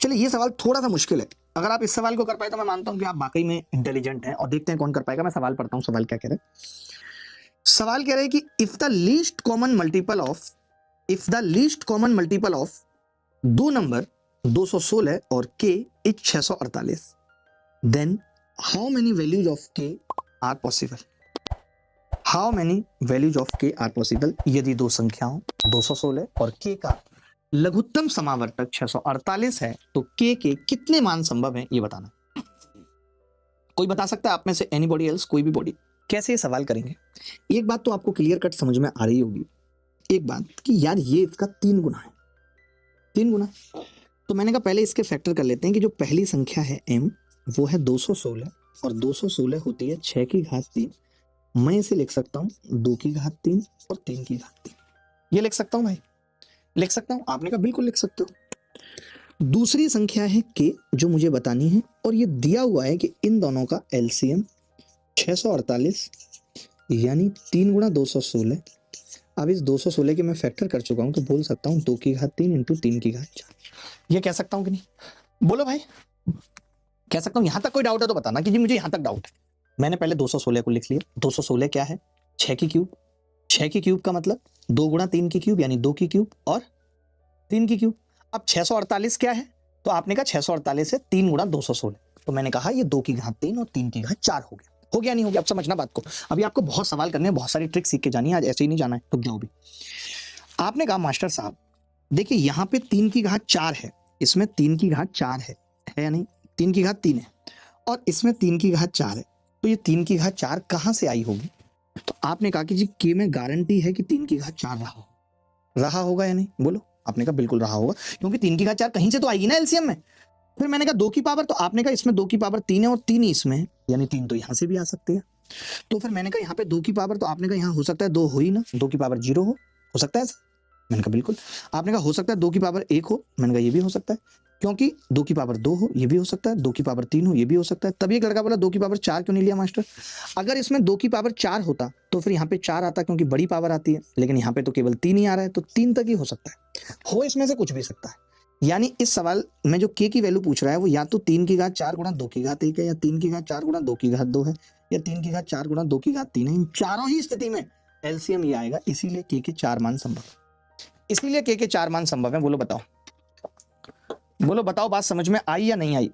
चलिए ये सवाल थोड़ा सा मुश्किल है, अगर आप इस सवाल को कर पाए तो मैं मानता हूं कि आप वाकई में इंटेलिजेंट हैं। और देखते हैं कौन कर पाएगा। मैं सवाल पढ़ता हूं, सवाल क्या कह रहे हैं। सवाल कह रहे हैं कि if the least common multiple of दो नंबर 216 और k is 648, then how many values of k are possible. How many values of k are possible, यदि दो संख्याओं 216 और k का लघुत्तम समावर्तक 648 है तो k के कितने मान संभव हैं, ये बताना। कोई बता सकता है आप में से, एनीबॉडी एल्स, कोई भी बॉडी? कैसे ये सवाल करेंगे? एक बात तो आपको क्लियर कट समझ में आ रही होगी, एक बात कि यार ये इसका 3 गुना है, 3 गुना। तो मैंने कहा पहले इसके फैक्टर कर लेते हैं कि जो पहली संख्या है m वो है 216 और 216 होती है 6 की घात 3। मैं इसे लिख सकता हूँ 2 की घात 3 और 3 की घात 3। ये लिख सकता हूँ भाई, लिख सकता हूँ? आपने कहा बिल्कुल लिख सकते हो। दूसरी संख्या है k जो मुझे बतानी है, और ये दिया हुआ है कि इन दोनों का एलसीएम 648 यानी 3 गुणा 216। अब इस 216 के मैं फैक्टर कर चुका हूं तो बोल सकता हूं 2 की घात 3 इंटू 3 की घात 4। ये कह सकता हूं कि नहीं? बोलो भाई, कह सकता हूं? यहां तक कोई डाउट है तो बताना कि जी मुझे यहां तक डाउट है। मैंने पहले 216 को लिख लिया। 216 क्या है? 6 की क्यूब। 6 की क्यूब का मतलब 2 गुणा 3 की क्यूब यानी 2 की क्यूब और 3 की क्यूब। अब 648 क्या है? तो आपने कहा 648 है 3 गुणा 216, तो मैंने कहा ये 2 की घात 3 और 3 की घात 4 हो गया। हो गया नहीं हो गया? अब समझना बात को। अभी आपको बहुत सवाल करने हैं, बहुत सारी ट्रिक सीख के जानी है, आज ऐसे ही नहीं जाना है, रुक जाओ भी। आपने कहा मास्टर साहब देखिए यहाँ पे 3 की घात 4 है, इसमें 3 की घात 4 है या नहीं? 3 की घात 3 है और इसमें 3 की घात 4 है, तो ये 3 की घात 4 कहाँ से आई होगी? तो आपने कहा कि जी के में गारंटी है कि 3 की घात 4 रहा होगा या नहीं? बोलो। आपने कहा बिल्कुल रहा होगा, क्योंकि 3 की घात 4 कहीं से तो आएगी ना एलसीएम में। फिर मैंने कहा 2 की पावर, तो आपने कहा इसमें 2 की पावर 3 है और 3 ही इसमें है, यानी 3 तो यहाँ से भी आ सकती है। तो फिर मैंने कहा यहाँ पे 2 की पावर, तो आपने कहा यहाँ हो सकता है 2 हो ही ना, 2 की पावर 0 हो सकता है ऐसा? मैंने कहा बिल्कुल। आपने कहा हो सकता है 2 की पावर 1 हो, मैंने कहा ये भी हो सकता है, क्योंकि 2 की पावर 2 हो ये भी हो सकता है, 2 की पावर 3 हो ये भी हो सकता है। तभी एक लड़का बोला 2 की पावर 4 क्यों नहीं लिया मास्टर? अगर इसमें 2 की पावर 4 होता तो फिर यहाँ पे 4 आता, क्योंकि बड़ी पावर आती है, लेकिन यहाँ पे तो केवल 3 ही आ रहा है, तो 3 तक ही हो सकता है। हो इसमें से कुछ भी सकता है। यानी इस सवाल में जो k की वैल्यू पूछ रहा है वो या तो 3 की घात 4 गुणा 2 की घात 1 है, या 3 की घात 4 गुणा 2 की घात 2 है, या 3 की घात 4 गुणा 2 की घात 3 है। इन चारों ही स्थिति में एलसीएम ये आएगा, इसीलिए k के 4 मान संभव है। इसीलिए k के 4 मान संभव है। बोलो बताओ, बोलो बताओ, बात समझ में आई या नहीं आई?